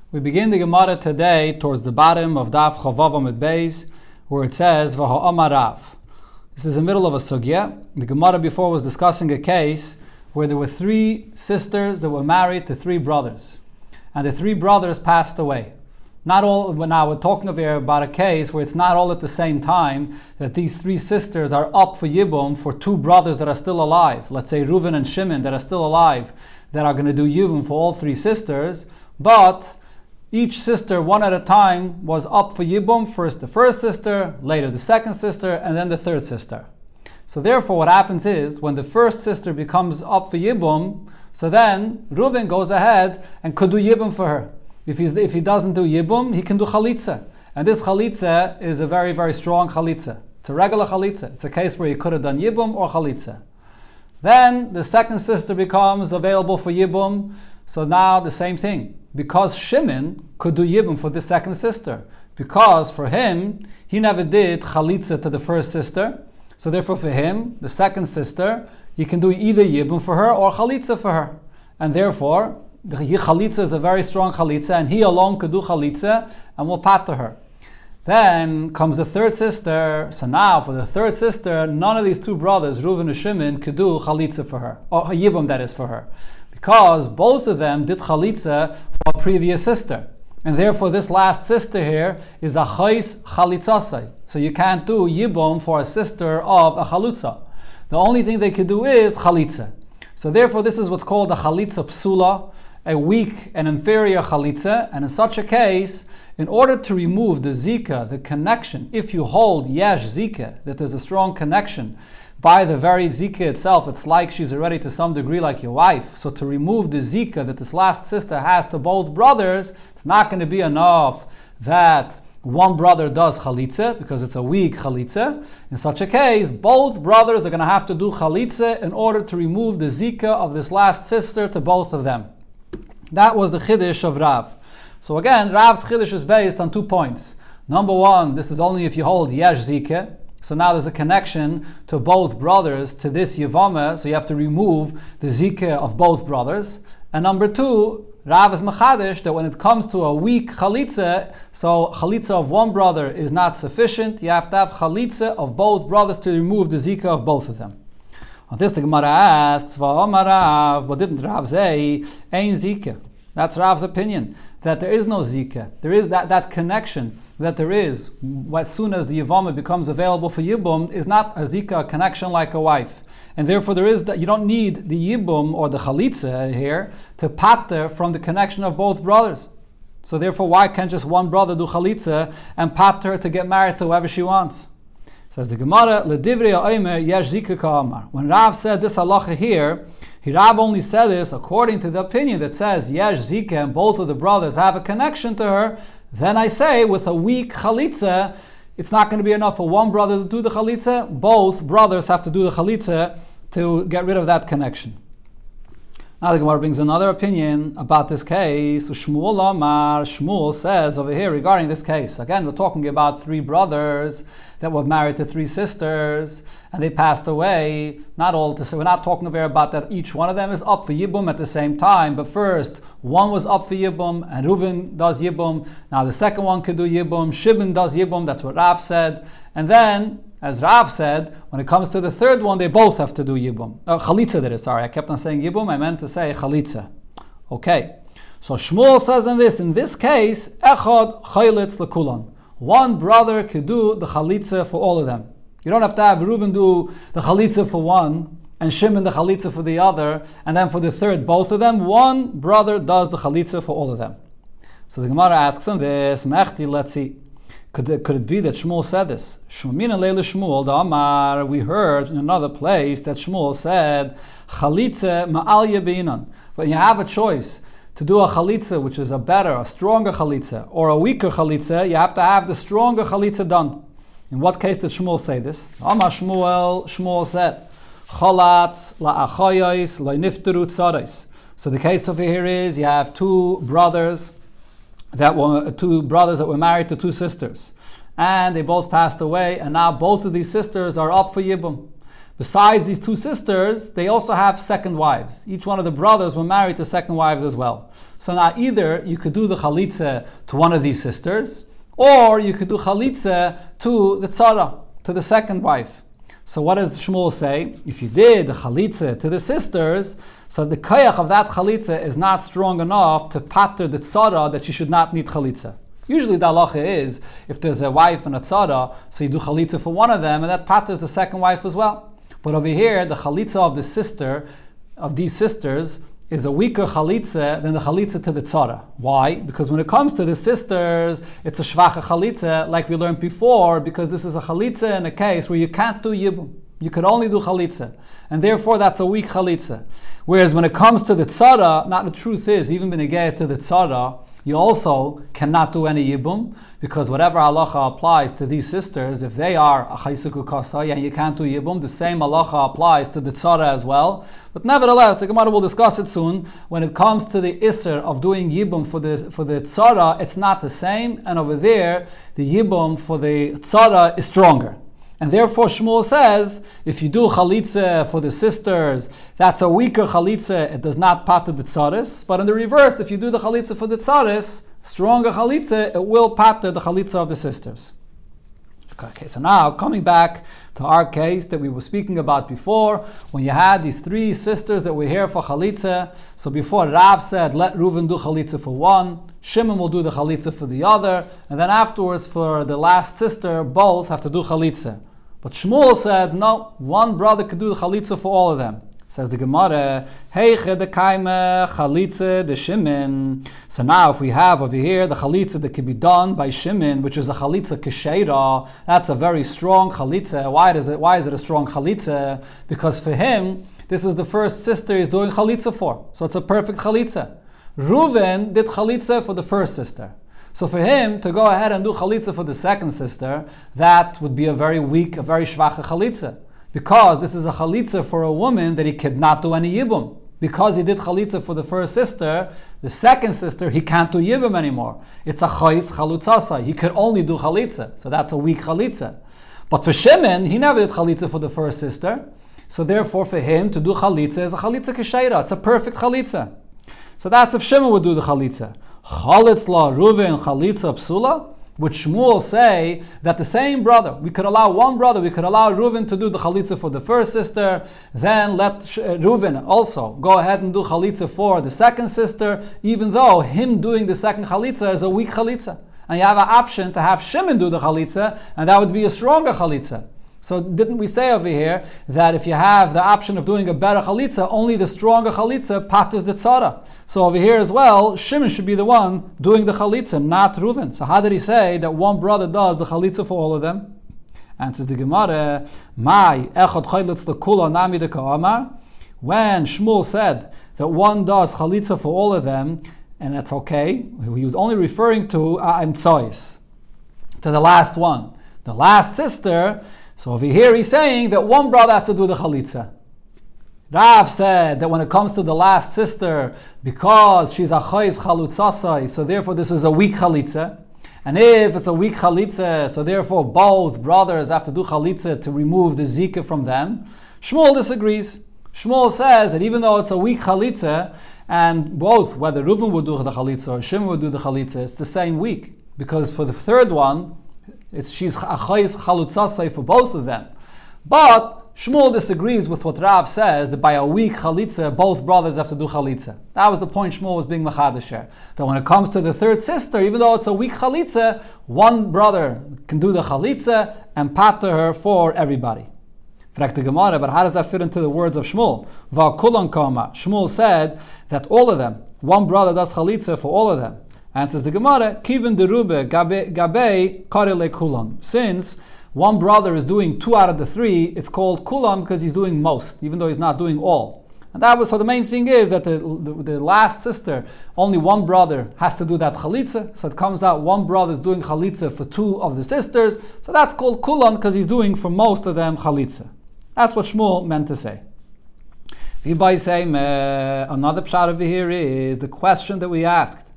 We begin the Gemara today towards the bottom of Daf Chavav Amud Beis, where it says V'ha'amar Rav. This is the middle of a sugya. The Gemara before was discussing a case where there were three sisters that were married to three brothers, and the three brothers passed away. Not all. Now we're talking about a case where it's not all at the same time that these three sisters are up for Yibum for two brothers that are still alive. Let's say Reuven and Shimon that are still alive, that are going to do Yibum for all three sisters, but each sister, one at a time, was up for Yibum. First the first sister, later the second sister, and then the third sister. So therefore what happens is, when the first sister becomes up for Yibum, so then Reuven goes ahead and could do Yibum for her. If he doesn't do Yibum, he can do Chalitza. And this Chalitza is a very, very strong Chalitza. It's a regular Chalitza. It's a case where he could have done Yibum or Chalitza. Then the second sister becomes available for Yibum. So now the same thing. Because Shimon could do Yibum for the second sister. Because for him, he never did Chalitza to the first sister. So therefore for him, the second sister, he can do either Yibum for her or Chalitza for her. And therefore, the Chalitza is a very strong Chalitza, and he alone could do Chalitza and will pat to her. Then comes the third sister. So now for the third sister, none of these two brothers, Reuven and Shimon, could do Chalitza for her, or Yibum that is for her. Because both of them did Chalitza for a previous sister. And therefore this last sister here is a Chais Chalitzasai. So you can't do Yibum for a sister of a Chalutza. The only thing they could do is Chalitza. So therefore this is what's called a Chalitza Psula, a weak and inferior Chalitza. And in such a case, in order to remove the Zika, the connection, if you hold Yesh Zika, that there's a strong connection, by the very Zika itself, it's like she's already to some degree like your wife. So to remove the Zika that this last sister has to both brothers, it's not going to be enough that one brother does Chalitza, because it's a weak Chalitza. In such a case, both brothers are going to have to do Chalitza in order to remove the Zika of this last sister to both of them. That was the Chiddush of Rav. So again, Rav's Chiddush is based on 2 points. Number one, this is only if you hold Yesh Zika. So now there's a connection to both brothers, to this Yevamos, so you have to remove the Zika of both brothers. And number two, Rav is Machadish, that when it comes to a weak Chalitza, so Chalitza of one brother is not sufficient, you have to have Chalitza of both brothers to remove the Zika of both of them. On this the Gemara asks, V'omar Rav, what didn't Rav say? Ein Zika. That's Rav's opinion, that there is no Zika. There is that connection that there is, as soon as the Yevamos becomes available for Yibum, is not a Zika connection like a wife. And therefore there is that you don't need the Yibum or the Chalitza here to pater from the connection of both brothers. So therefore why can't just one brother do Chalitza and pater to get married to whoever she wants? Says the Gemara, L'divrei ha'omer yesh Zika ka'amar. When Rav said this halacha here, Rav only said this according to the opinion that says Yesh Zika and both of the brothers have a connection to her. Then I say with a weak Chalitza, it's not going to be enough for one brother to do the Chalitza. Both brothers have to do the Chalitza to get rid of that connection. Now the Gemara brings another opinion about this case. Shmuel Amar, Shmuel says over here regarding this case. Again, we're talking about three brothers that were married to three sisters and they passed away. Not all to say, we're not talking over here about that each one of them is up for Yibum at the same time. But first, one was up for Yibum and Reuven does Yibum. Now the second one could do Yibum. Shimon does Yibum. That's what Rav said. And then, as Rav said, when it comes to the third one, they both have to do Yibum. Chalitza that is, sorry. I kept on saying Yibum, I meant to say Chalitza. Okay. So Shmuel says in this case, Echad Chaylitz Lekulan. One brother could do the Chalitza for all of them. You don't have to have Reuven do the Chalitza for one, and Shimon the Chalitza for the other, and then for the third, both of them. One brother does the Chalitza for all of them. So the Gemara asks him this, Mechti, let's see. Could it be that Shmuel said this? Shmuel, the Amar, we heard in another place that Shmuel said, Chalitza ma'al yabinan. When you have a choice to do a Chalitza, which is a stronger Chalitza, or a weaker Chalitza, you have to have the stronger Chalitza done. In what case did Shmuel say this? Amar Shmuel said, Chalatz la'achoyos lo'nifteru tzaros. So the case over here is you have two brothers that were married to two sisters, and they both passed away, and now both of these sisters are up for Yibum. Besides these two sisters, they also have second wives. Each one of the brothers were married to second wives as well. So now either you could do the chalitza to one of these sisters, or you could do chalitza to the tzara, to the second wife. So what does Shmuel say? If you did the chalitza to the sisters, so the koyach of that chalitza is not strong enough to pater the tzara that she should not need chalitza. Usually the halacha is, if there's a wife and a tzara, so you do chalitza for one of them, and that paters the second wife as well. But over here, the chalitza of the sister, of these sisters, is a weaker chalitza than the chalitza to the tzara. Why? Because when it comes to the sisters, it's a shvacha chalitza, like we learned before, because this is a chalitza in a case where you can't do yibum. You could only do chalitza. And therefore, that's a weak chalitza. Whereas when it comes to the tzara, not the truth is, even when you get to the tzara, you also cannot do any yibum, because whatever halacha applies to these sisters, if they are a chaysuku kasai and you can't do yibum, the same halacha applies to the tzara as well. But nevertheless, the Gemara will discuss it soon. When it comes to the isser of doing yibum for the tzara, it's not the same, and over there, the yibum for the tzara is stronger. And therefore Shmuel says, if you do chalitza for the sisters, that's a weaker chalitza, it does not pater the tzaris. But in the reverse, if you do the chalitza for the tzaris, stronger chalitza, it will pater the chalitza of the sisters. Okay, so now coming back to our case that we were speaking about before, when you had these three sisters that were here for chalitza, so before Rav said, let Reuven do chalitza for one, Shimon will do the chalitza for the other, and then afterwards for the last sister, both have to do chalitza. But Shmuel said, no, one brother could do the chalitza for all of them. Says the Gemara, Heiche de kaime chalitza de Shimon. So now if we have over here the chalitza that can be done by Shimon, which is a chalitza kesheira, that's a very strong chalitza. Why is it a strong chalitza? Because for him, this is the first sister he's doing chalitza for. So it's a perfect chalitza. Reuven did chalitza for the first sister. So for him to go ahead and do chalitza for the second sister, that would be a very weak, a very shvacha chalitza. Because this is a chalitza for a woman that he could not do any yibum. Because he did chalitza for the first sister, the second sister, he can't do yibum anymore. It's a chayis chalutzasai. He could only do chalitza. So that's a weak chalitza. But for Shimon, he never did chalitza for the first sister. So therefore for him to do chalitza is a chalitza kesheira. It's a perfect chalitza. So that's if Shimon would do the chalitza. Chalitz la Reuven chalitza psula. Would Shmuel say that the same brother, we could allow one brother, we could allow Reuven to do the chalitza for the first sister, then let Reuven also go ahead and do chalitza for the second sister, even though him doing the second chalitza is a weak chalitza. And you have an option to have Shimon do the chalitza, and that would be a stronger chalitza. So didn't we say over here that if you have the option of doing a better chalitza, only the stronger chalitza paters the tzara? So over here as well, Shimon should be the one doing the chalitza, not Reuven. So how did he say that one brother does the chalitza for all of them? Answers the Gemara, Mai echad chalitz the kula nami de ka'amar. When Shmuel said that one does chalitza for all of them, and that's okay, he was only referring to A'im to the last one. The last sister. So over here he's saying that one brother has to do the chalitza. Rav said that when it comes to the last sister, because she's a chayis chalutzasai, so therefore this is a weak chalitza. And if it's a weak chalitza, so therefore both brothers have to do chalitza to remove the zika from them. Shmuel disagrees. Shmuel says that even though it's a weak chalitza, and both, whether Reuven would do the chalitza or Shimon would do the chalitza, it's the same week. Because for the third one, she's achayis chalutzasai for both of them. But Shmuel disagrees with what Rav says, that by a weak chalitza, both brothers have to do chalitza. That was the point Shmuel was being machadasher. That when it comes to the third sister, even though it's a weak chalitza, one brother can do the chalitza and pater her for everybody. But how does that fit into the words of Shmuel? Va'kulan kama. Shmuel said that all of them, one brother does chalitza for all of them. Answers the Gemara, Kivin derube gabe karele kulam. Since one brother is doing 2 out of the 3, it's called kulam because he's doing most, even though he's not doing all. And that was so. The main thing is that the last sister, only one brother has to do that chalitza. So it comes out one brother is doing chalitza for 2 of the sisters. So that's called kulam because he's doing for most of them chalitza. That's what Shmuel meant to say. Another pshat over here is the question that we asked,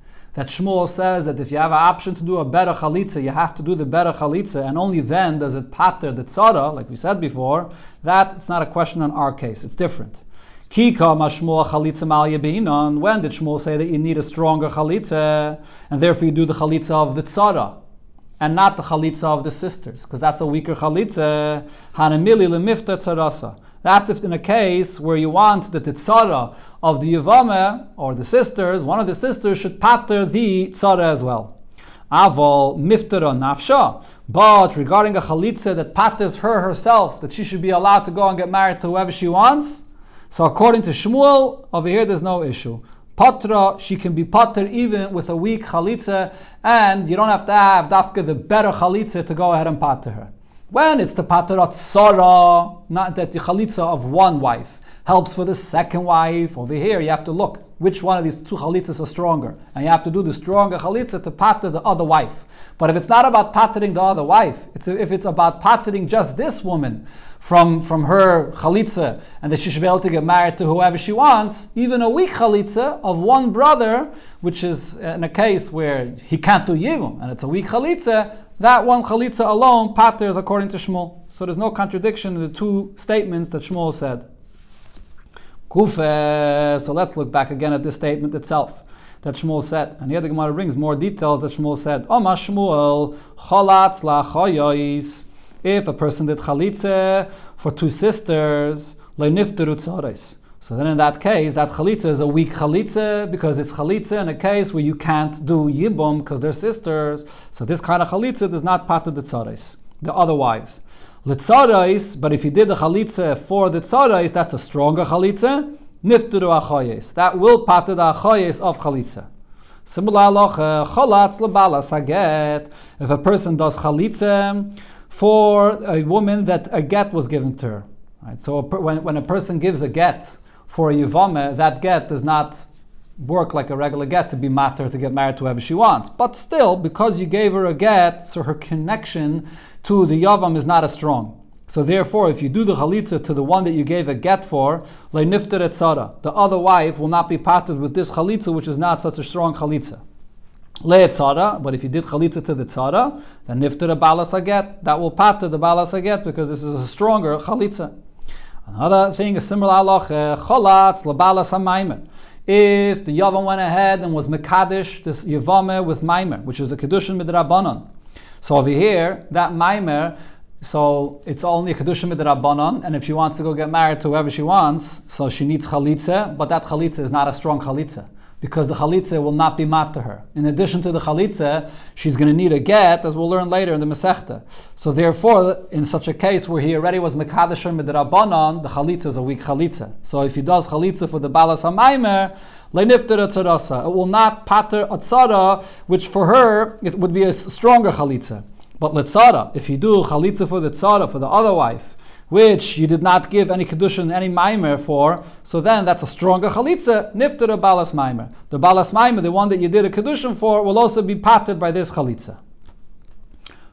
that Shmuel says that if you have an option to do a better chalitza, you have to do the better chalitza, and only then does it pater the tzara, like we said before, that it's not a question on our case. It's different. Kika mashmuel chalitza mal yebinon. When did Shmuel say that you need a stronger chalitza, and therefore you do the chalitza of the tzara, and not the chalitza of the sisters, because that's a weaker chalitza. Hanamili lemifta tzarasa. That's if in a case where you want that the tzara of the Yevamos or the sisters, one of the sisters should pater the tzara as well. Aval miftara nafsha. But regarding a chalitza that paters her herself, that she should be allowed to go and get married to whoever she wants, so according to Shmuel, over here there's no issue. Patra, she can be pater even with a weak chalitza, and you don't have to have dafka the better chalitza to go ahead and pater her. When it's the patarat tzara, not that the chalitza of one wife helps for the second wife, over here you have to look which one of these two chalitzas are stronger, and you have to do the stronger chalitza to pater the other wife. But if it's not about patering the other wife, if it's about patering just this woman from her chalitza, and that she should be able to get married to whoever she wants, even a weak chalitza of one brother, which is in a case where he can't do yibum, and it's a weak chalitza, that one chalitza alone paters according to Shmuel. So there's no contradiction in the two statements that Shmuel said. Kufe. So let's look back again at this statement itself that Shmuel said. And here the Gemara brings more details that Shmuel said. Oma Shmuel cholatz lachoyois. If a person did chalitza for two sisters, le'nifteru tzares. So then in that case, that chalitza is a weak chalitza because it's chalitza in a case where you can't do yibum because they're sisters. So this kind of chalitza does not pater the tzares, the other wives. L'tzares, but if you did the chalitza for the tzares, that's a stronger chalitza. Nifteru achoyes. That will pater the achoyes of chalitza. Similar halacha, cholatz lebalas haget. If a person does chalitza for a woman that a get was given to her. Right? So when a person gives a get for a Yevamos, that get does not work like a regular get to be matter to get married to whoever she wants. But still, because you gave her a get, so her connection to the Yevamos is not as strong. So therefore, if you do the chalitza to the one that you gave a get for, le'nifter etzara, the other wife will not be patered with this chalitza, which is not such a strong chalitza. Le'etzara, but if you did chalitza to the tzara, then nifter balas haget, that will pater the balas haget because this is a stronger chalitza. Another thing, a similar halacha, cholatz lebalas hamaymer. If the Yavam went ahead and was mekadesh this Yevamos with maimer, which is a kedushin midrabanan. So over here, that maimer, so it's only a kedushin midrabanan, and if she wants to go get married to whoever she wants, so she needs chalitza, but that chalitza is not a strong chalitza, because the chalitza will not be mat to her. In addition to the chalitza, she's going to need a get, as we'll learn later in the Masechta. So therefore, in such a case where he already was mekadesher midrabanan, the chalitza is a weak chalitza. So if he does chalitza for the balas hamaymer, le'nifter atzarasa, it will not pater atzara, which for her, it would be a stronger chalitza. But letzara, if you do chalitza for the tzara, for the other wife, which you did not give any kedushin, any maimer for, so then that's a stronger chalitza, nifter balas maimer. The balas maimer, the one that you did a kedushin for, will also be patered by this chalitza.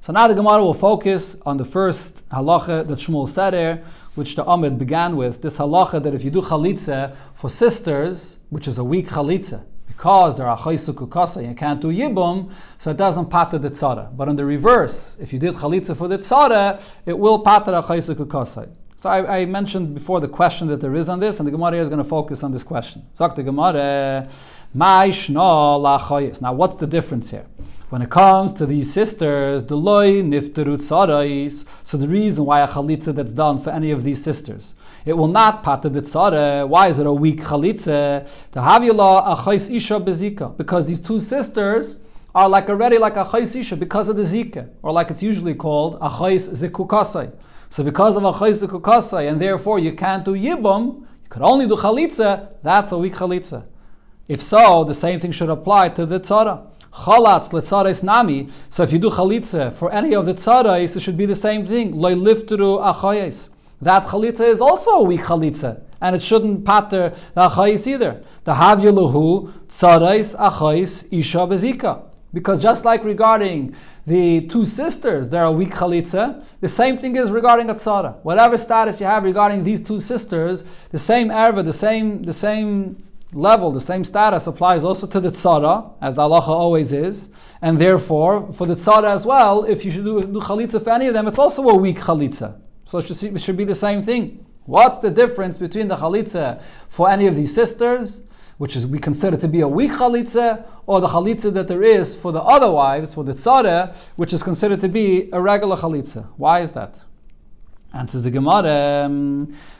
So now the Gemara will focus on the first halacha that Shmuel said here, which the Amid began with, this halacha that if you do chalitza for sisters, which is a weak chalitza, because they're achayis ukukasa, you can't do yibum, so it doesn't pater the tzara. But on the reverse, if you did chalitza for the tzara, it will pater achayis ukukasa. So I mentioned before the question that there is on this, and the Gemara here is going to focus on this question. Zok the Gemara, mai shno lachayis. Now what's the difference here? When it comes to these sisters, the loy nifteru tzarais. So the reason why a chalitza that's done for any of these sisters, it will not pater the tzara. Why is it a weak chalitza? The havila achais isha bezika, because these two sisters are already like achais isha because of the zika, or like it's usually called achais zikukasai. So because of achais zikukasai, and therefore you can't do yibum, you could only do chalitza. That's a weak chalitza. If so, the same thing should apply to the tzara. Chalatz letzares nami. So if you do chalitza for any of the tzarais, it should be the same thing. Lo lifteru achayes. That chalitza is also a weak chalitza, and it shouldn't pater the achayes either. The havyaluhu tzarais achayes isha bezika. Because just like regarding the two sisters, they're a weak chalitza, the same thing is regarding a tzara. Whatever status you have regarding these two sisters, the same erva, the same level, the same status applies also to the tzara, as the halacha always is, and therefore, for the tzara as well, if you should do chalitza for any of them, it's also a weak chalitza. So it should be the same thing. What's the difference between the chalitza for any of these sisters, which is we consider to be a weak chalitza, or the chalitza that there is for the other wives, for the tzara, which is considered to be a regular chalitza? Why is that? Answers the Gemara,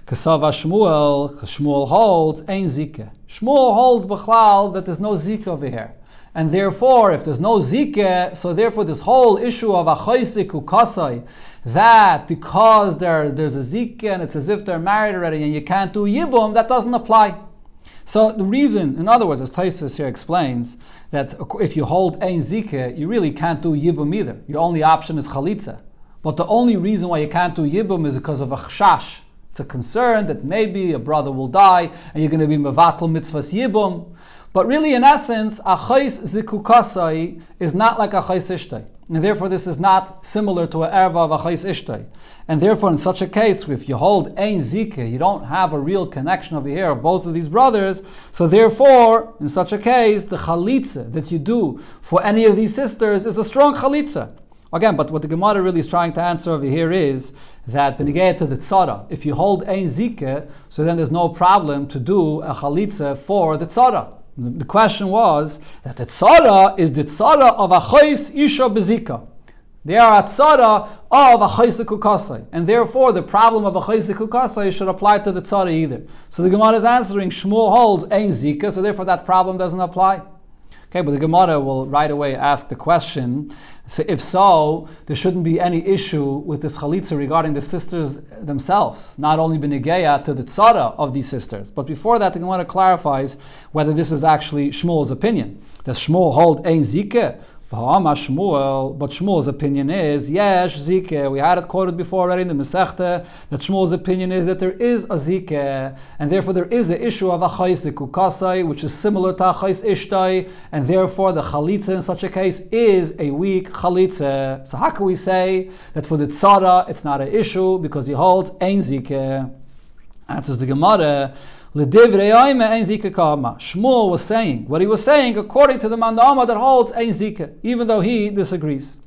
Kasava Shmuel, Shmuel holds, Ein Zika. Shmuel holds B'chlal that there's no Zika over here. And therefore, if there's no Zika, so therefore this whole issue of Achaisik Ukasai, that because there's a Zika and it's as if they're married already and you can't do Yibum, that doesn't apply. So the reason, in other words, as Tosfos here explains, that if you hold Ein Zika, you really can't do Yibum either. Your only option is Chalitza. But the only reason why you can't do Yibum is because of a chashash. It's a concern that maybe a brother will die and you're going to be mevatel mitzvahs Yibum. But really, in essence, achais zikukasai is not like achais ishtay. And therefore, this is not similar to an erva of achais ishtay. And therefore, in such a case, if you hold ein zikah, you don't have a real connection over here of both of these brothers. So therefore, in such a case, the chalitza that you do for any of these sisters is a strong chalitza. Again, but what the Gemara really is trying to answer over here is that benigayat to the tzara, if you hold ein zikah, so then there's no problem to do a chalitza for the tzara. The question was that the tzara is the tzara of achais isha bezika. They are a tzara of achais kukasai, and therefore the problem of achais kukasai should apply to the tzara either. So the Gemara is answering Shmuel holds ein zika, so therefore that problem doesn't apply. Okay, but the Gemara will right away ask the question, so if so, there shouldn't be any issue with this chalitza regarding the sisters themselves, not only b'negeya to the tzara of these sisters. But before that, the Gemara clarifies whether this is actually Shmuel's opinion. Does Shmuel hold ein zikeh? Shmuel, but Shmuel's opinion is, yes, zikeh. We had it quoted before already in the Masechta, that Shmuel's opinion is that there is a zikeh, and therefore there is an issue of achais ukasai, which is similar to achais ishtai, and therefore the chalitza in such a case is a weak chalitza. So how can we say that for the tzara it's not an issue because he holds ein zikeh? Answers the Gemara, Shmuel was saying what he was saying according to the Mandama that holds ein zika, even though he disagrees.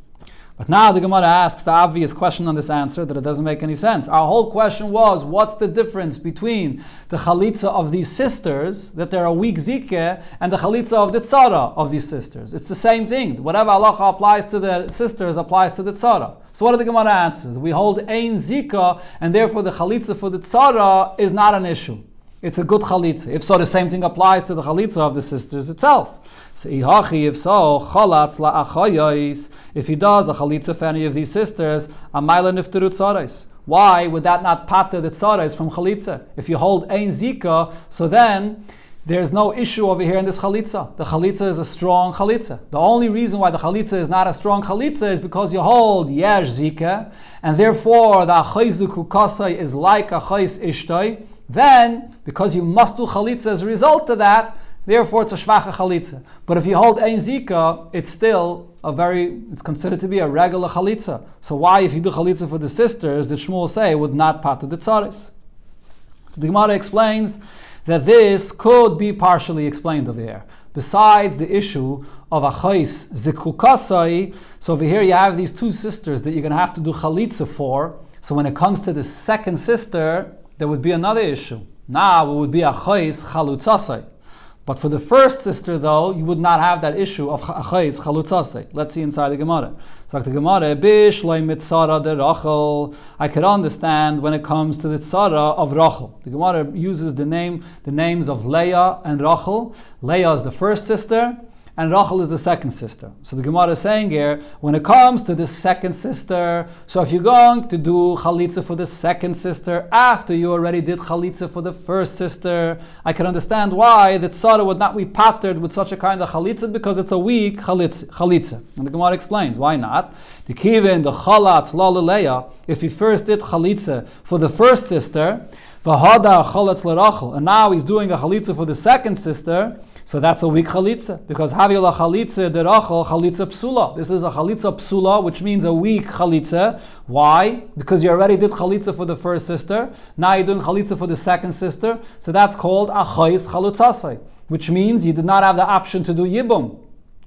But now the Gemara asks the obvious question on this answer that it doesn't make any sense. Our whole question was, what's the difference between the chalitza of these sisters, that they're a weak zika, and the chalitza of the tzara of these sisters? It's the same thing. Whatever halacha applies to the sisters applies to the tzara. So what did the Gemara answer? We hold ein zika, and therefore the chalitza for the tzara is not an issue. It's a good chalitza. If so, the same thing applies to the chalitza of the sisters itself. If so, chalatz la'achayos. If he does a chalitza for any of these sisters, amayla nifteru tzarais. Why would that not pater the tzarais from chalitza? If you hold ein zika, so then there's no issue over here in this chalitza. The chalitza is a strong chalitza. The only reason why the chalitza is not a strong chalitza is because you hold yesh zika, and therefore the achayz ukasai is like achayz ishtai. Then, because you must do chalitza as a result of that, therefore it's a shvacha chalitza. But if you hold ein zika, it's considered to be a regular chalitza. So why, if you do chalitza for the sisters, did Shmuel say would not pater the tzaris? So the Gemara explains that this could be partially explained over here. Besides the issue of achais zikukasai, so over here you have these two sisters that you're going to have to do chalitza for. So when it comes to the second sister, there would be another issue. Now it would be achais chalutzasai. But for the first sister, though, you would not have that issue of achais chalutzasai. Let's see inside the Gemara. So the Gemara, bish loy mitzara de Rachel. I could understand when it comes to the tzara of Rachel. The Gemara uses the names of Leah and Rachel. Leah is the first sister, and Rachel is the second sister. So the Gemara is saying here, when it comes to the second sister, so if you're going to do chalitza for the second sister after you already did chalitza for the first sister, I can understand why the tzara would not be patterned with such a kind of chalitza, because it's a weak chalitza. And the Gemara explains, why not? The kivin, the chalatz, la leya, if you first did chalitza for the first sister, V'hada chalatz l'Rachel, and now he's doing a chalitza for the second sister, so that's a weak chalitza, because havila chalitza de Rachel chalitza psula. This is a chalitza psula, which means a weak chalitza. Why? Because you already did chalitza for the first sister, now you're doing chalitza for the second sister, so that's called achayis chalutzasai, which means you did not have the option to do yibum.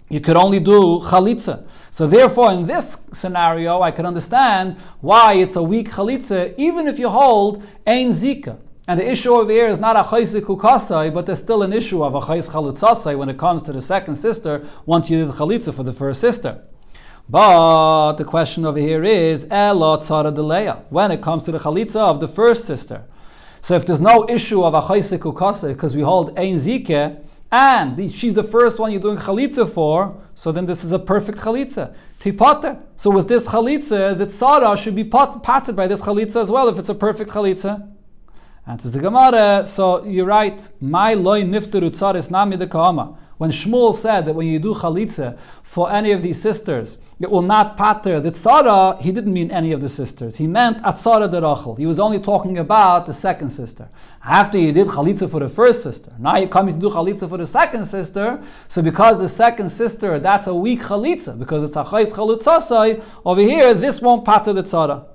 You could only do chalitza. So therefore, in this scenario, I can understand why it's a weak chalitza, even if you hold ein zika. And the issue over here is not achayis kukasai, but there's still an issue of achayis chalutzasai when it comes to the second sister, once you did chalitza for the first sister. But the question over here is, elo tzara deleya, when it comes to the chalitza of the first sister. So if there's no issue of achayis kukasai, because we hold ein zika, and she's the first one you're doing chalitza for, so then this is a perfect chalitza. Tipater. So with this chalitza, the tzara should be patted by this chalitza as well, if it's a perfect chalitza. Answers the Gemara, so you're right. My loy nifteru tzaris nami de kaama. When Shmuel said that when you do chalitza for any of these sisters, it will not pater the tzara, he didn't mean any of the sisters. He meant atzara de Rachel. He was only talking about the second sister. After you did chalitza for the first sister, now you're coming to do chalitza for the second sister. So because the second sister, that's a weak chalitza, because it's achayis chalutzasai, over here, this won't pater the tzara.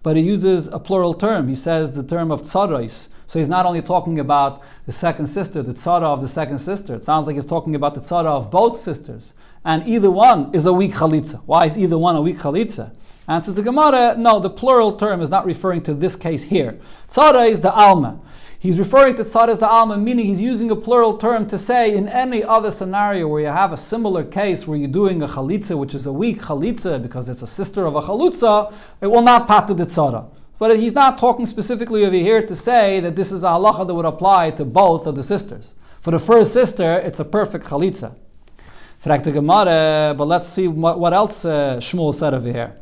But he uses a plural term. He says the term of tzarais. So he's not only talking about the second sister, the tzara of the second sister. It sounds like he's talking about the tzara of both sisters. And either one is a weak chalitza. Why is either one a weak chalitza? Answers the Gemara, no, the plural term is not referring to this case here. Tzara is the alma. He's referring to tzara as the alma, meaning he's using a plural term to say in any other scenario where you have a similar case where you're doing a chalitza, which is a weak chalitza because it's a sister of a chalutza, it will not pat to the tzara. But he's not talking specifically over here to say that this is a halacha that would apply to both of the sisters. For the first sister, it's a perfect chalitza. But let's see what else Shmuel said over here.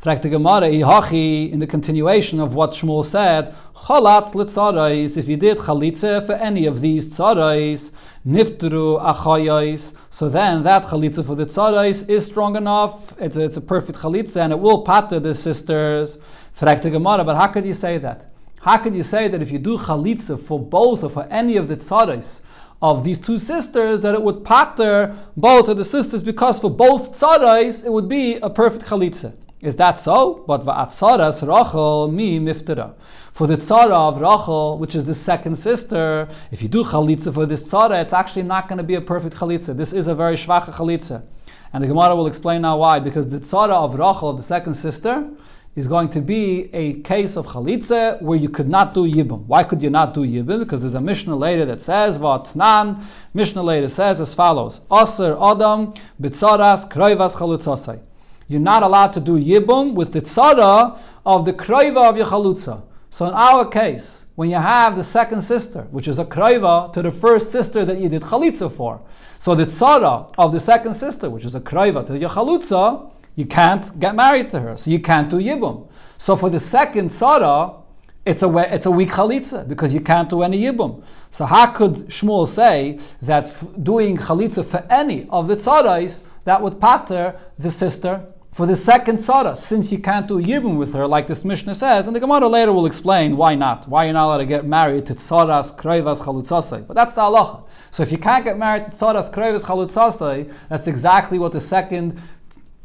In the continuation of what Shmuel said, chalatz l'tzarais, if you did chalitza for any of these tzarais, niftru achayais, so then that chalitza for the tzarais is strong enough, it's a perfect chalitza, and it will pater the sisters. But how could you say that? How could you say that if you do chalitza for both or for any of the tzarais of these two sisters, that it would pater both of the sisters, because for both tzarais it would be a perfect chalitza? Is that so? But va'atzaras Rachel mi miftera. For the tzara of Rachel, which is the second sister, if you do chalitza for this tzara, it's actually not going to be a perfect chalitza. This is a very shvacha chalitza. And the Gemara will explain now why. Because the tzara of Rachel, the second sister, is going to be a case of chalitza where you could not do yibum. Why could you not do yibum? Because there's a Mishnah later that says, Vatnan, Mishnah later says as follows, Aser Adam b'tzaras kroivas chalutzasai. You're not allowed to do yibum with the tzara of the kroiva of your chalutza. So in our case, when you have the second sister, which is a kroiva to the first sister that you did chalitza for, so the tzara of the second sister, which is a kroiva to your chalutza, you can't get married to her, so you can't do yibum. So for the second tzara, it's a weak chalitza, because you can't do any yibum. So how could Shmuel say that doing chalitza for any of the tzarais, that would pater the sister for the second tzara, since you can't do yibum with her, like this Mishnah says, and the Gemara later will explain why not. Why you're not allowed to get married to tzaras, kroivas, chalutzasai. But that's the halacha. So if you can't get married to tzaras, kroivas, chalutzasai, that's exactly what the second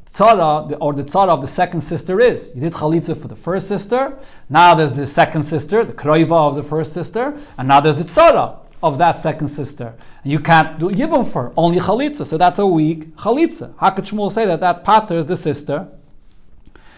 tzara, or the tzara of the second sister is. You did chalitza for the first sister, now there's the second sister, the kroiva of the first sister, and now there's the tzara of that second sister. And you can't do yibum for her, only chalitza. So that's a weak chalitza. How could Shmuel say that paters the sister?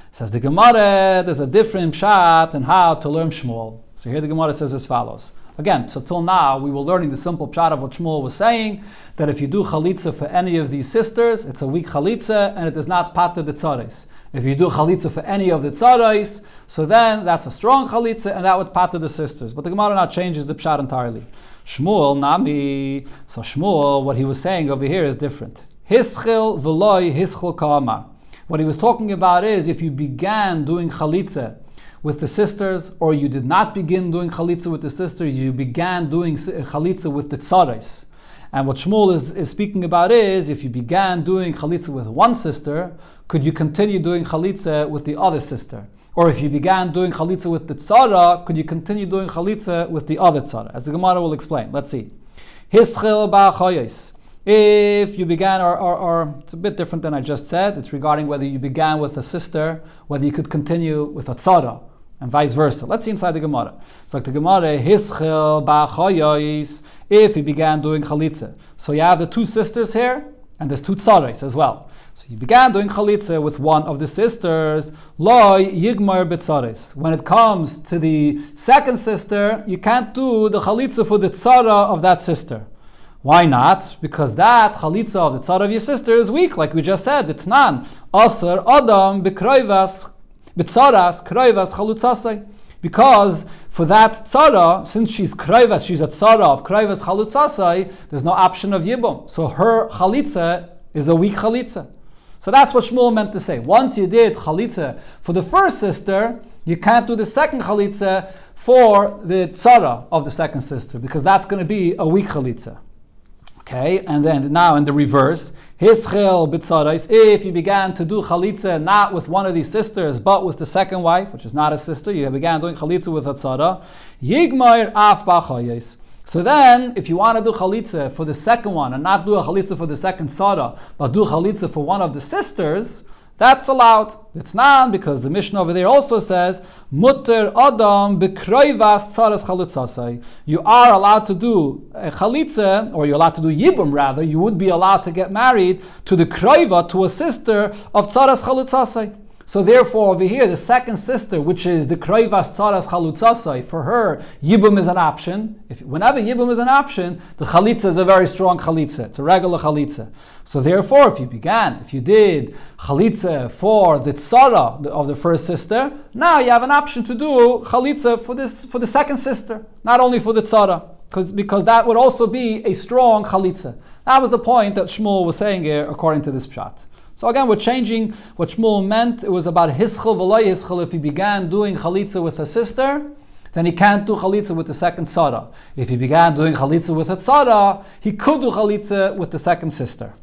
Says the Gemara, there's a different pshat in how to learn Shmuel. So here the Gemara says as follows. Again, so till now we were learning the simple pshat of what Shmuel was saying, that if you do chalitza for any of these sisters, it's a weak chalitza and it does not pater the tzarais. If you do chalitza for any of the tzarais, so then that's a strong chalitza and that would pater the sisters. But the Gemara now changes the pshat entirely. Shmuel nami. So Shmuel, what he was saying over here is different. Hischil v'loi hischil ka'amar. What he was talking about is if you began doing chalitza with the sisters, or you did not begin doing chalitza with the sisters, you began doing chalitza with the tzarais. And what Shmuel is speaking about is, if you began doing chalitza with one sister, could you continue doing chalitza with the other sister? Or if you began doing chalitza with the tzara, could you continue doing chalitza with the other tzara? As the Gemara will explain. Let's see. Hischil ba'achayos. If you began, or it's a bit different than I just said, it's regarding whether you began with a sister, whether you could continue with a tzara, and vice versa. Let's see inside the Gemara. It's like the Gemara, hischil ba'achayos, if you began doing chalitza. So you have the two sisters here, and there's two tzarais as well. So you began doing chalitza with one of the sisters. Loi yigmar betzares. When it comes to the second sister, you can't do the chalitza for the tzara of that sister. Why not? Because that chalitza of the tzara of your sister is weak, like we just said. The Tnan aser adam bekroivas betzaras kroivas chalutzasai. Because for that tzara, since she's kroivas, she's a tzara of kroivas chalutzasai, there's no option of yibum. So her chalitza is a weak chalitza. So that's what Shmuel meant to say. Once you did chalitza for the first sister, you can't do the second chalitza for the tzara of the second sister, because that's going to be a weak chalitza. Okay, and then now in the reverse, hischel b'tzarais, if you began to do chalitza not with one of these sisters, but with the second wife, which is not a sister, you began doing chalitza with a tzara, yigmair af b'achayos. So then, if you want to do chalitza for the second one, and not do a chalitza for the second tzara, but do chalitza for one of the sisters, that's allowed. It's not, because the Mishnah over there also says, mutter adam bekroivas tzaras chalutzasai. You are allowed to do a chalitza, or you're allowed to do yibum rather, you would be allowed to get married to the kroiva, to a sister of tzaras chalutzasai. So therefore, over here, the second sister, which is the kroivas tzaras chalutzasai, for her, yibum is an option. Whenever yibum is an option, the chalitza is a very strong chalitza. It's a regular chalitza. So therefore, if you did chalitza for the tzara of the first sister, now you have an option to do chalitza for the second sister, not only for the tzara, because that would also be a strong chalitza. That was the point that Shmuel was saying here, according to this pshat. So again, we're changing what Shmuel meant. It was about hischel v'lo hischel. If he began doing chalitza with a sister, then he can't do chalitza with the second tzara. If he began doing chalitza with a tzara, he could do chalitza with the second sister.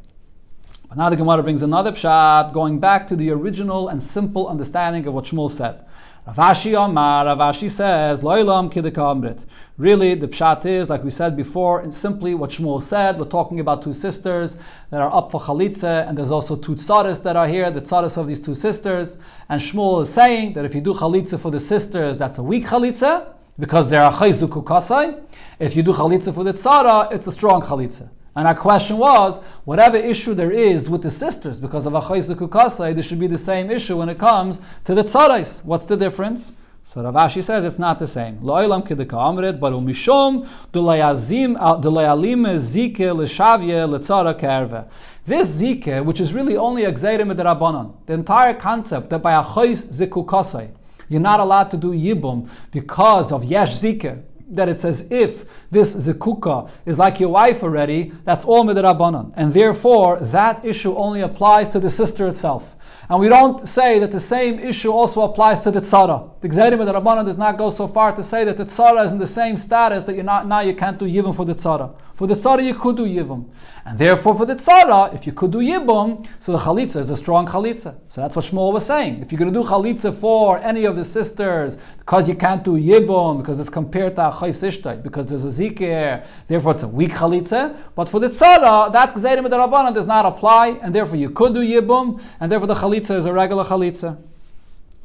But now the Gemara brings another pshat, going back to the original and simple understanding of what Shmuel said. Ravashi says, Loilam kidika amrit. Really, the pshat is, like we said before, and simply what Shmuel said. We're talking about two sisters that are up for chalitza, and there's also two tzaras that are here, the tzaras of these two sisters. And Shmuel is saying that if you do chalitza for the sisters, that's a weak chalitza, because they are chayzuku kasai. If you do chalitza for the tzara, it's a strong chalitza. And our question was, whatever issue there is with the sisters, because of achayzuku kasai, there should be the same issue when it comes to the tzarais. What's the difference? So Ravashi says it's not the same. Lo'ilam kidika amrit, but umishom dulayazim dulayalim zike l'shavye l'tzara kerve. This zike, which is really only a gzeirim midrabanan, the entire concept that by achayz ziku kasai, you're not allowed to do yibum because of yesh zike, that it says if this zikuka is like your wife already, that's all midrabanan, and therefore that issue only applies to the sister itself. And we don't say that the same issue also applies to the tzara. The Gzeirim midrabanan does not go so far to say that the tzara is in the same status that now you can't do yibum for the tzara. For the tzara you could do yibum, and therefore for the tzara, if you could do yibum, so the chalitza is a strong chalitza. So that's what Shmuel was saying. If you're going to do chalitza for any of the sisters, because you can't do yibum, because it's compared to achayis ishtay, because there's a zikir, therefore it's a weak chalitza. But for the tzara, that gzeirim midrabanan does not apply, and therefore you could do yibum, and therefore the chalitza is a regular chalitza.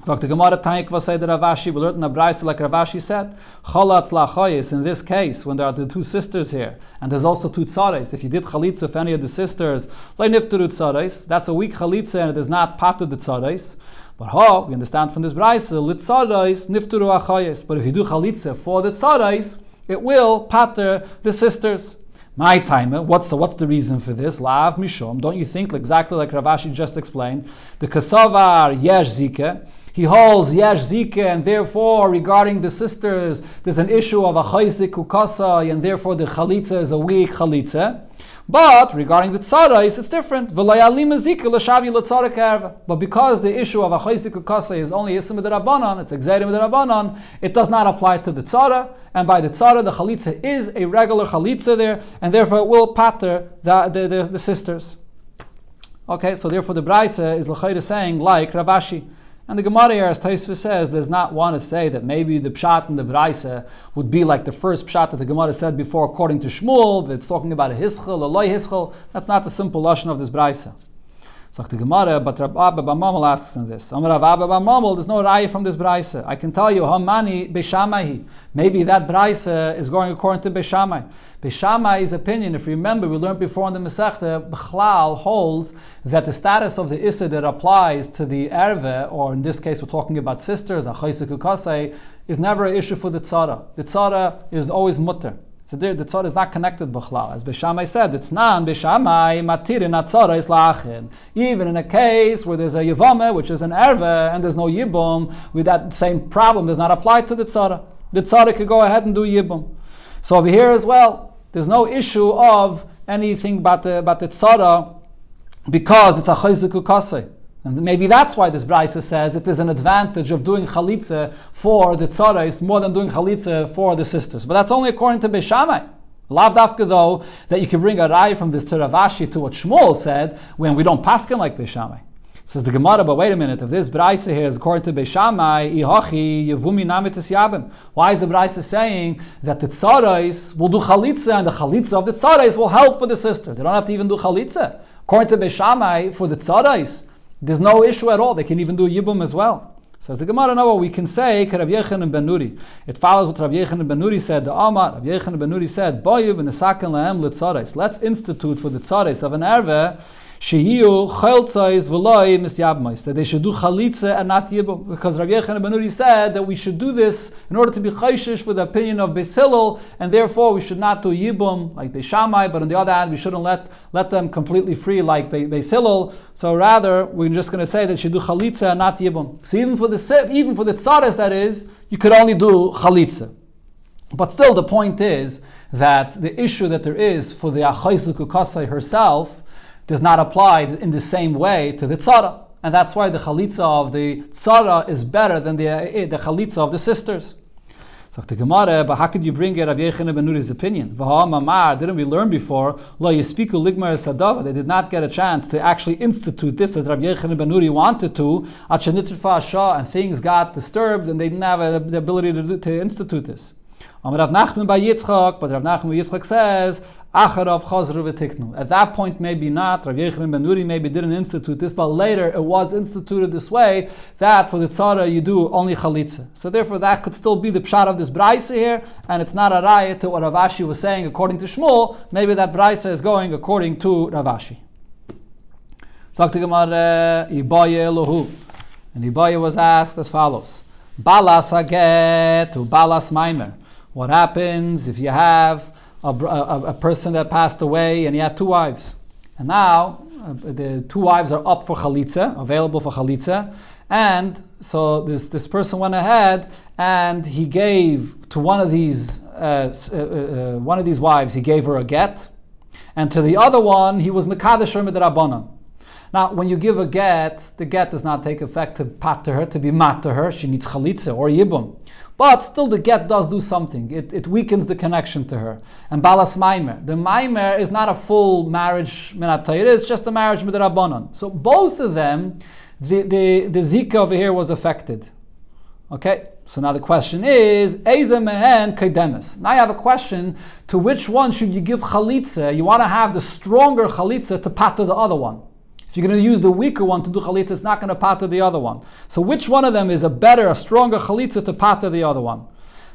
So the Gemara Text was said that Ravashi, we learned in the Brayso like Ravashi said, Cholatz lachayis, in this case, when there are the two sisters here, and there's also two tzarais, if you did chalitza for any of the sisters, like niftaru tzarais, that's a weak chalitza and it is not part of the tzarais. But we understand from this Brayso, lit tzarais, niftaru achayis, but if you do chalitza for the tzarais, it will pater the sisters. My timer, what's the reason for this? Lav mishom, don't you think exactly like Ravashi just explained? The kasavar yesh zike, he holds yesh zike, and therefore regarding the sisters, there's an issue of a chayzik ukasai, and therefore the chalitza is a weak chalitza. But regarding the tzarais, it's different. But because the issue of a chayzik ukasai is only isim d'Rabbanan, it's exerim d'Rabbanan, it does not apply to the tzara, and by the tzara the chalitza is a regular chalitza there, and therefore it will pater the sisters. Okay, so therefore the Brayso is l'chayre saying like Ravashi. And the Gemara here, as Tosfos says, does not want to say that maybe the pshat in the Braisa would be like the first pshat that the Gemara said before, according to Shmuel, that it's talking about a hischel, a loy hischel. That's not the simple lashon of this Braisa. So the Gemara, but Rav Abba Bar Mamel asks in this. Amar Rav Abba Bar Mamel, there's no raya from this Braisa. I can tell you, Hamani Beishamai. Maybe that Braisa is going according to Beishamai. Beishamai's opinion, if you remember, we learned before in the Masechta, B'chlal holds that the status of the Issa that applies to the Erve, or in this case we're talking about sisters, Achaysik Ukasei, is never an issue for the Tzara. The Tzara is always mutter. So the tzara is not connected b'chlal. As Beishamai said, it's nan Beishamai matirin atzara is la'achin. Even in a case where there's a Yevamos, which is an erve, and there's no yibum, with that same problem does not apply to the tzara. The tzara could go ahead and do yibum. So over here as well, there's no issue of anything about the tzara because it's a chayzik ukasei. And maybe that's why this Braisa says that there's an advantage of doing chalitza for the tzarais more than doing chalitza for the sisters. But that's only according to Beishamai. Lav dafka though, that you can bring a raya from this to Rav Ashi to what Shmuel said when we don't paskin like Beishamai. Says the Gemara, but wait a minute, if this Braisa here is according to Beishamai, ihachi yevumi namitis yabim. Why is the Braisa saying that the tzarais will do chalitza and the chalitza of the tzarais will help for the sisters? They don't have to even do chalitza. According to Beishamai, for the tzarais, there's no issue at all. They can even do yibum as well. Says the Gemara, no, we can say, Rav Yechanan ben Nuri. It follows what Rav Yechanan ben Nuri said. The Amar, Rav Yechanan ben Nuri said, Boyev v'nesaken lahem l'tzarais. Let's institute for the tzarais of an erve, shehiyu cheltzais v'loi misyabmais. That they should do chalitza and not yibum. Because Rav Yechanan ben Nuri said that we should do this in order to be chayshish for the opinion of Beis Hillel, and therefore we should not do yibum like Beis Shammai, but on the other hand, we shouldn't let them completely free like Beis Hillel. So rather, we're just going to say that they should do chalitza and not yibum. So even for the tzares, that is, you could only do chalitza. But still, the point is that the issue that there is for the Achaysik Ukasai herself does not apply in the same way to the tzara. And that's why the chalitza of the tzara is better than the chalitza of the sisters. So the Gemara, but how could you bring it Rabbi Yechanan ben Nuri's opinion? Didn't we learn before? Lo yispiku ligmar sadava. They did not get a chance to actually institute this as Rabbi Yechanan ben Nuri wanted to. And things got disturbed and they didn't have the ability to institute this. Rav Nachman by Yitzchak, but Rav Nachman by Yitzchak says, Acharav chazru v'tiknu. At that point, maybe not. Rav Yechanan ben Nuri maybe didn't institute this, but later it was instituted this way, that for the tzara you do only chalitza. So therefore that could still be the pshat of this braisa here, and it's not a raya to what Rav Ashi was saying according to Shmuel. Maybe that braisa is going according to Rav Ashi. So to Gemara, Ibaye Elohu. And Ibaye was asked as follows. Balas haget u balas maimer. What happens if you have a person that passed away and he had two wives? And now the two wives are up for chalitza, available for chalitza. And so this person went ahead and he gave to one of these wives, he gave her a get. And to the other one, he was mekadesh her midrabanan. Now, when you give a get, the get does not take effect to pat to her, to be mat to her. She needs chalitza or yibum. But still the get does do something. It weakens the connection to her. And balas maimer. The maimer is not a full marriage minat Torah, it's just a marriage midrabanan. So both of them, the zika over here was affected. Okay, so now the question is, Eze mehen kaidemes. Now I have a question, to which one should you give chalitza? You want to have the stronger chalitza to pat to the other one. If you're going to use the weaker one to do chalitza, it's not going to pater the other one. So which one of them is a stronger chalitza to pater the other one?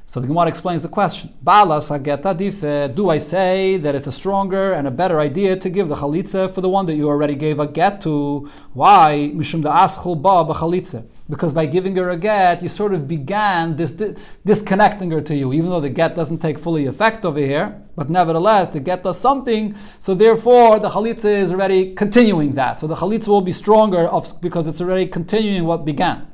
So the Gemara explains the question. Balas hageta dife. Do I say that it's a stronger and a better idea to give the chalitza for the one that you already gave a get to? Why? Mishum da aschul ba b'chalitza. Because by giving her a get, you sort of began disconnecting her to you, even though the get doesn't take fully effect over here. But nevertheless, the get does something, so therefore the chalitza is already continuing that. So the chalitza will be stronger because it's already continuing what began.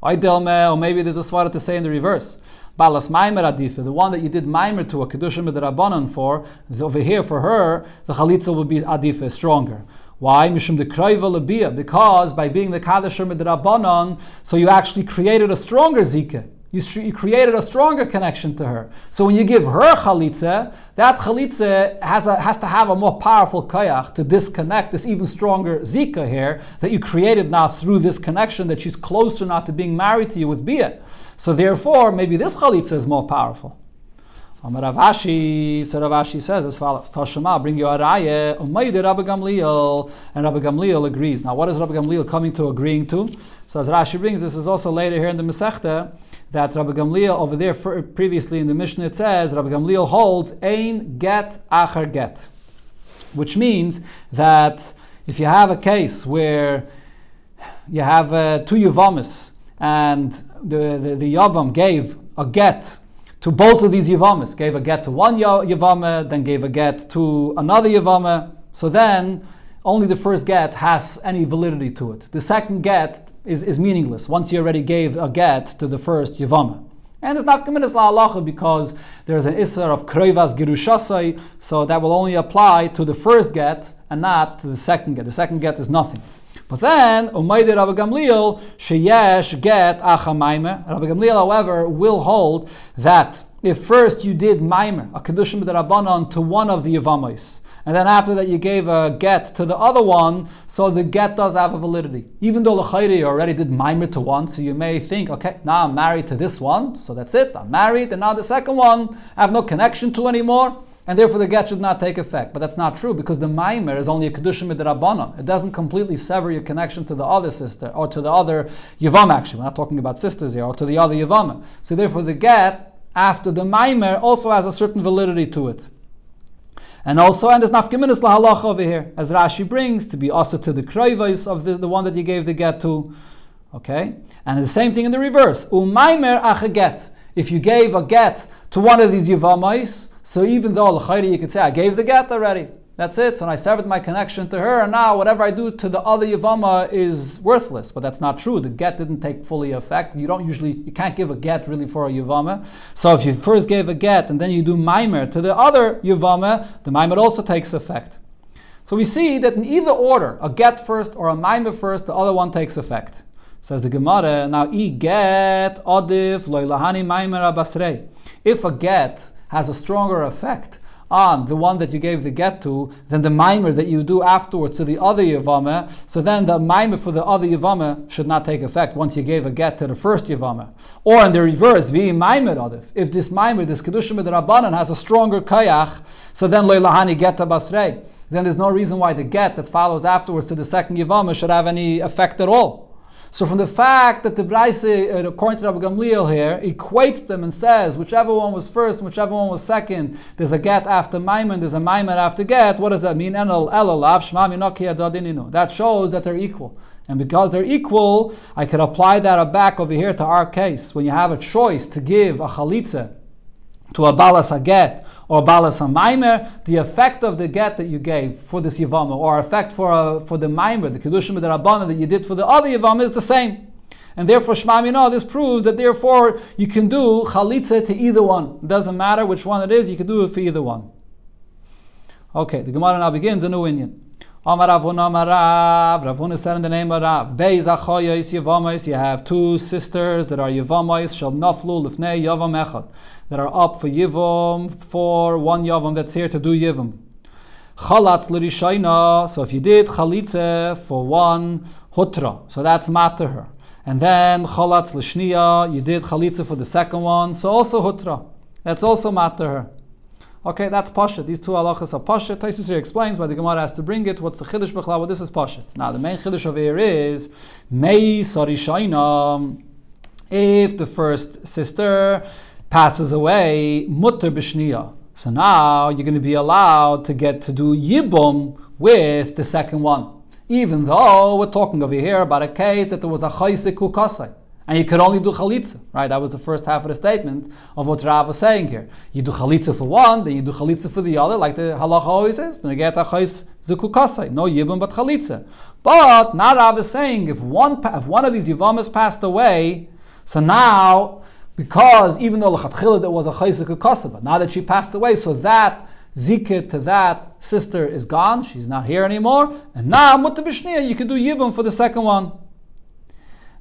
Or maybe there's a svara to say in the reverse. Balas maimer adifa, the one that you did maimer to a kedusha midrabanan for, over here for her, the chalitza will be adifa, stronger. Why? Mishum de kraiva lebia, because by being the kadesher midrabanan, so you actually created a stronger zika. You created a stronger connection to her. So when you give her chalitza, that chalitza has to have a more powerful koyach to disconnect this even stronger zika here that you created now through this connection that she's closer now to being married to you with bia. So therefore, maybe this chalitza is more powerful. Rav Ashi, so Rav Ashi says as follows: Tashema, bring you a raya, umayde Rabbi Gamliel, and Rabbi Gamliel agrees. Now, what is Rabbi Gamliel coming to agreeing to? So as Rashi brings, this is also later here in the Masechta, that Rabbi Gamliel over there previously in the Mishnah it says Rabbi Gamliel holds ein get acher get, which means that if you have a case where you have two Yevamos and the Yavam gave a get to both of these Yevamos, gave a get to one Yevama, then gave a get to another Yevama, so then only the first get has any validity to it. The second get is meaningless once you already gave a get to the first Yevama. And it's nafkaminas la'alacha because there's an isser of kroivas girushasai, so that will only apply to the first get and not to the second get. The second get is nothing. But then, Umayde Rabbi Gamliel, sheyesh get acha maimer. Rabbi Gamliel, however, will hold that if first you did maimer, a kedushim b'darabanan, to one of the Yevamos, and then after that you gave a get to the other one, so the get does have a validity. Even though l'chayri you already did maimer to one, so you may think, okay, now I'm married to this one, so that's it, I'm married, and now the second one I have no connection to anymore, and therefore the get should not take effect. But that's not true, because the maimer is only a kedushim b'darabanan. It doesn't completely sever your connection to the other sister, or to the other Yevam actually. We're not talking about sisters here, or to the other Yevama. So therefore the get, after the maimer, also has a certain validity to it. And also, and there's nafkaminas lahalacha over here, as Rashi brings, to be also to the kroivos of the one that you gave the get to. Okay? And the same thing in the reverse. Umaimer acha get. If you gave a get to one of these Yevamos, so even though l'chayri you could say, I gave the get already. That's it. So I severed my connection to her, and now whatever I do to the other Yevama is worthless. But that's not true. The get didn't take fully effect. You can't give a get really for a Yevama. So if you first gave a get and then you do maimer to the other Yevama, the maimer also takes effect. So we see that in either order, a get first or a maimer first, the other one takes effect. Says the Gemara, now I get odif loilahani maimer abasrei. If a get has a stronger effect on the one that you gave the get to than the maimer that you do afterwards to the other Yevama, so then the maimer for the other Yevama should not take effect once you gave a get to the first Yevama. Or in the reverse, vi maimer odif. If this maimer, this kedushim b'darabanan, has a stronger kayach, so then loilahani get abasrei. Then there's no reason why the get that follows afterwards to the second Yevama should have any effect at all. So from the fact that the Braise, according to Rabbi Gamliel here, equates them and says whichever one was first and whichever one was second, there's a get after maimer and there's a maimer after get, what does that mean? That shows that they're equal. And because they're equal, I could apply that back over here to our case. When you have a choice to give a chalitza to a balas haget or a balas hamaimer, the effect of the get that you gave for this yevama, or effect for the maimer, the kedushim b'darabanan that you did for the other yevama, is the same. And therefore, Shema Mina, this proves that therefore you can do chalitza to either one. It doesn't matter which one it is, you can do it for either one. Okay, the Gemara now begins a new inyan. Amar Ravuna Marav. Ravuna said in the name of Rav, Beis achoyos Yevamos. You have two sisters that are Yevamos, shall naflu lifnei Yavam echad, that are up for Yivam, for one Yavam that's here to do Yivam. Chalatz l'rishayna. So if you did chalitze for one hutra, so that's matter her. And then chalatz l'shniya, you did chalitze for the second one, so also hutra. That's also matter her. Okay, that's Pashat. These two halachas are Pashat. Taisus here explains why the Gemara has to bring it. What's the Chiddush B'chlal? Well, this is Pashat. Now, the main Chiddush over here is Mei Sarishayna. If the first sister passes away, Mutter B'shniya. So now you're going to be allowed to get to do Yibum with the second one. Even though we're talking over here about a case that there was a Chaysik Kukasai. And you could only do chalitza, right? That was the first half of the statement of what Rav was saying here. You do chalitza for one, then you do chalitza for the other, like the halacha always says. No yibum but chalitza. But now Rav is saying if one of these yivamas passed away, so now, because even though l'chatchila there was a chaysik kukasa, but now that she passed away, so that zikah to that sister is gone, she's not here anymore, and now mutter b'shniya, you can do yibum for the second one.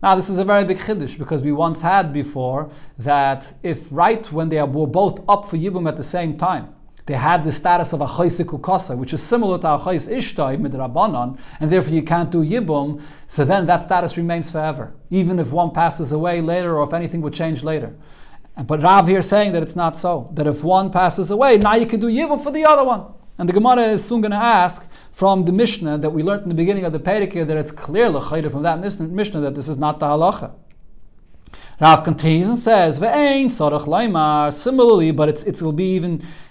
Now, this is a very big chiddush, because we once had before that if right when they were both up for Yibum at the same time, they had the status of a chayse kukasa, which is similar to a chayse ishtai midrabanan, and therefore you can't do Yibum, so then that status remains forever, even if one passes away later or if anything would change later. But Rav here is saying that it's not so, that if one passes away, now you can do Yibum for the other one. And the Gemara is soon going to ask from the Mishnah that we learned in the beginning of the Perek here that it's clear l'chayda from that Mishnah that this is not the halacha. Rav continues and says, "Ve'ein sarach laimar." Similarly, but it will be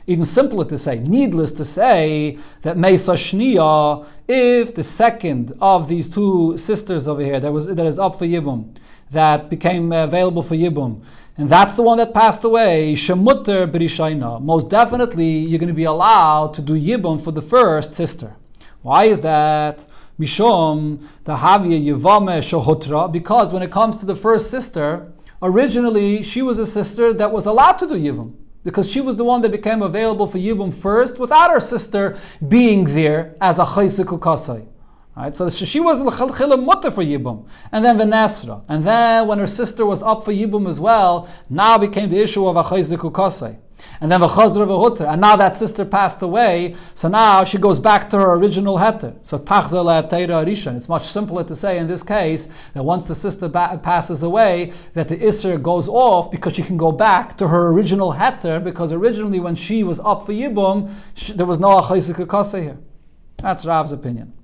even simpler to say, needless to say, that meisa shniya, if the second of these two sisters over here that is up for Yibum, that became available for Yibum, and that's the one that passed away, shemutter b'rishayna. Most definitely, you're going to be allowed to do Yibum for the first sister. Why is that? Mishum dahavya Yevamos shohutra. Because when it comes to the first sister, originally she was a sister that was allowed to do Yibum, because she was the one that became available for Yibum first, without her sister being there as a chayse kukasai. Right, so she was l'chilchila mutter for Yibum, and then Venesra, and then when her sister was up for Yibum as well, now became the issue of a chayze kukasei, and then v'chazra v'hutter, and now that sister passed away, so now she goes back to her original heter. So tachzer le'ateira rishon. It's much simpler to say in this case that once the sister passes away, that the isser goes off because she can go back to her original heter, because originally when she was up for Yibum, there was no chayze kukasei here. That's Rav's opinion.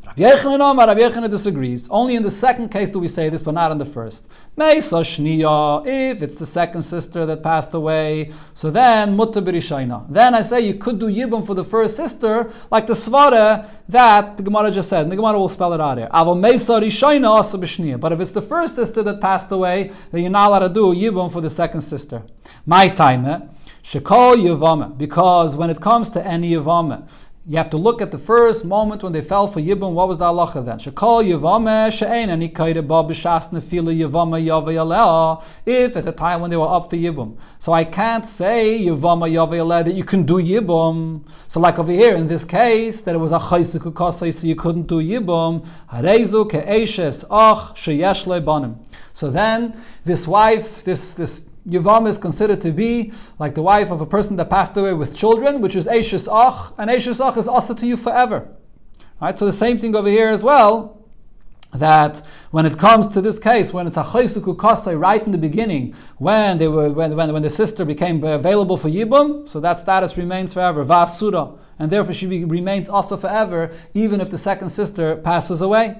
Rabbi Yochanan disagrees. Only in the second case do we say this, but not in the first. Meisa shniya, if it's the second sister that passed away, so then mutter b'rishayna. Then I say you could do Yibum for the first sister, like the svara that the Gemara just said. And the Gemara will spell it out here. Avo meisa rishayna asa b'shniya. But if it's the first sister that passed away, then you're not allowed to do Yibum for the second sister. My time, shekol Yevamos, because when it comes to any Yevamos, you have to look at the first moment when they fell for Yibum. What was the halacha then? Shekol Yevamos she'ein ani kaida ba b'shas nefila Yevamos yavei aleh. If at the time when they were up for Yibum, so I can't say Yevamos yavei aleh that you can do Yibum. So like over here in this case, that it was a chayse kukasei, so you couldn't do Yibum. Harezu ke'eshes ach sheyesh le banim. So then this wife, this Yevamos is considered to be like the wife of a person that passed away with children, which is Eishes Ach, and Eishes Ach is also to you forever. Right? So the same thing over here as well, that when it comes to this case, when it's a chayse kukasei right in the beginning, when the sister became available for Yibum, so that status remains forever, Vasura, and therefore she remains also forever, even if the second sister passes away.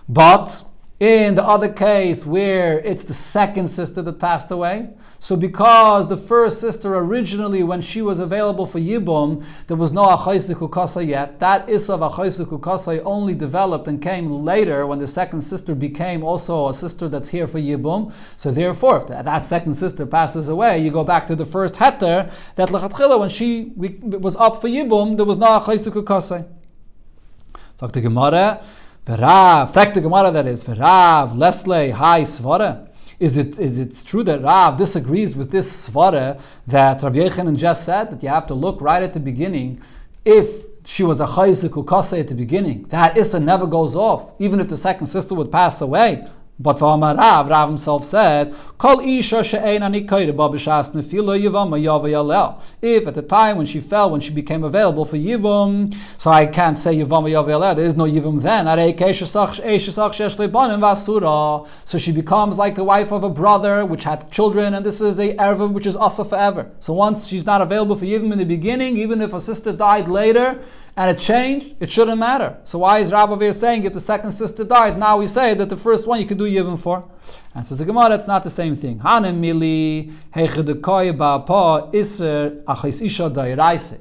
But in the other case where it's the second sister that passed away, so because the first sister originally, when she was available for Yibum, there was no chayse kukasei yet, that issa of chayse kukasei only developed and came later when the second sister became also a sister that's here for Yibum. So therefore, if that second sister passes away, you go back to the first heter, that lechatchila, when she was up for Yibum, there was no chayse kukasei. Talk to Gemara. V'Rav, fact the Gemara that is, V'Rav, Lesley, Hai Svara. Is it true that Rav disagrees with this svara that Rabbi Yochanan just said, that you have to look right at the beginning? If she was a chayse kukasei at the beginning, that issa never goes off, even if the second sister would pass away. But for Rav himself said, Kol isha she'ein ani kaida ba b'shas nefila Yevamos yavei aleh. If at the time when she fell, when she became available for Yibum, so I can't say Yevamos yavei aleh, there is no Yibum then. So she becomes like the wife of a brother which had children, and this is a erva which is also forever. So once she's not available for Yibum in the beginning, even if a sister died later, and it changed, it shouldn't matter. So why is Rav over here saying if the second sister died, now we say that the first one you could do Yibum for? And says the Gemara, it's not the same thing. If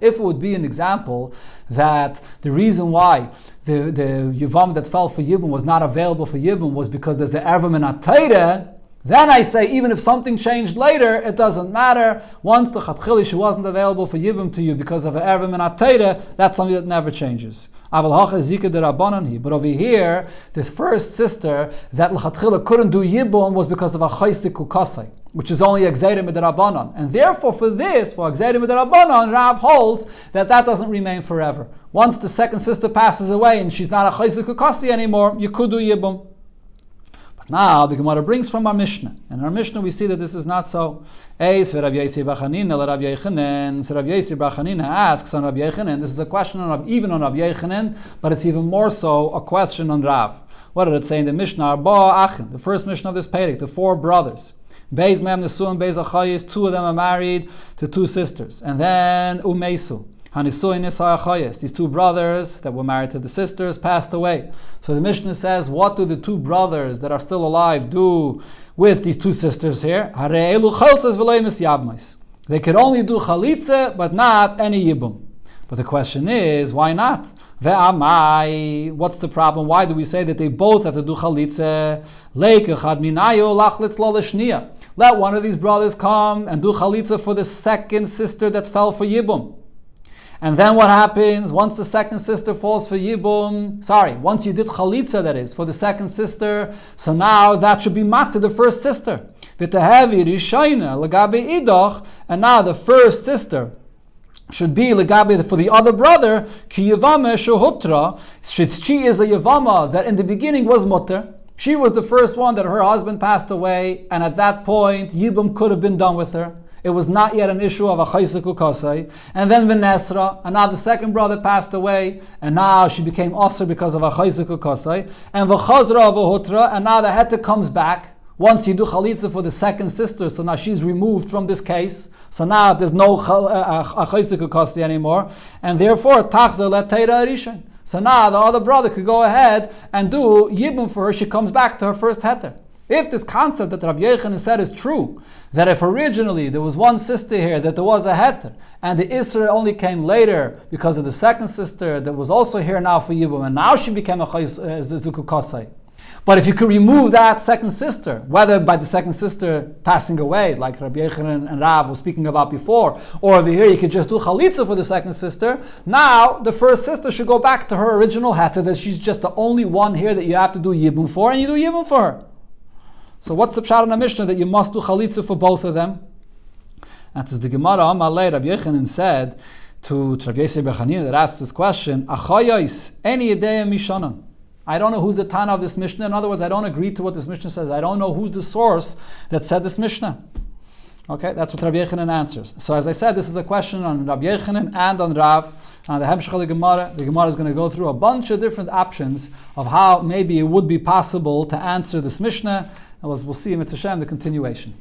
it would be an example that the reason why the Yevamos that fell for Yibum was not available for Yibum was because there's the erva min atayre, then I say, even if something changed later, it doesn't matter. Once the chatchili, she wasn't available for Yibum to you because of an erva min atayre, that's something that never changes. But over here, this first sister that l'chatchila couldn't do Yibum was because of a chayse kukasei, which is only exerim mid'Rabbanan. And therefore for this, for exerim mid'Rabbanan, Rav holds that doesn't remain forever. Once the second sister passes away and she's not a chayse kukasei anymore, you could do Yibum. Now the Gemara brings from our Mishnah. In our Mishnah we see that this is not so. Eis Rav Yossi bar Chanina Rav Yochanan. So Rav Yossi bar Chanina asks on Rav Yochanan. This is a question even on Rav Yochanan, but it's even more so a question on Rav. What did it say in the Mishnah? Arba Achin, the first Mishnah of this Perek, the 4 brothers. Beis Mem Nesu and Beis Achayis, 2 of them are married to 2 sisters. And then Umeisu. These 2 brothers that were married to the sisters passed away. So the Mishnah says, what do the 2 brothers that are still alive do with these 2 sisters here? They could only do chalitza, but not any yibum. But the question is, why not? What's the problem? Why do we say that they both have to do chalitza? Let one of these brothers come and do chalitza for the second sister that fell for yibum. And then what happens once the second sister falls for yibum? Once you did chalitza, that is, for the second sister, so now that should be mat to the first sister. And now the first sister should be legabe for the other brother, ki Yevama shehutra. She is a Yevama that in the beginning was mutter. She was the first one that her husband passed away, and at that point, yibum could have been done with her. It was not yet an issue of a chaysiku kasai. And then Venesra, and now the second brother passed away, and now she became osir because of a chaysiku kasai. And v'chazra v'hutra, and now the heta comes back. Once you do chalitza for the second sister, so now she's removed from this case. So now there's no chaysiku kasai anymore. And therefore, tachzer le'teira arishan. So now the other brother could go ahead and do yibum for her. She comes back to her first heter. If this concept that Rabbi Yochanan said is true, that if originally there was one sister here, that there was a heter, and the Isra only came later because of the second sister that was also here now for Yibum, and now she became a Zuku Kosai. But if you could remove that second sister, whether by the second sister passing away, like Rabbi Yochanan and Rav were speaking about before, or over here you could just do chalitza for the second sister, now the first sister should go back to her original heter, that she's just the only one here that you have to do Yibum for, and you do Yibum for her. So what's the pshat in the Mishnah that you must do chalitza for both of them? That is the Gemara Amalei. Rabbi Yochanan said to Rabbi Yossi bar Chanina that asked this question, Achayos, any idea mishanan? I don't know who's the Tana of this Mishnah. In other words, I don't agree to what this Mishnah says. I don't know who's the source that said this Mishnah. Okay, that's what Rabbi Yochanan answers. So as I said, this is a question on Rabbi Yochanan and on Rav. On the Hemshech of the Gemara is going to go through a bunch of different options of how maybe it would be possible to answer this Mishnah. And we'll see in Mitzvah Hashem the continuation.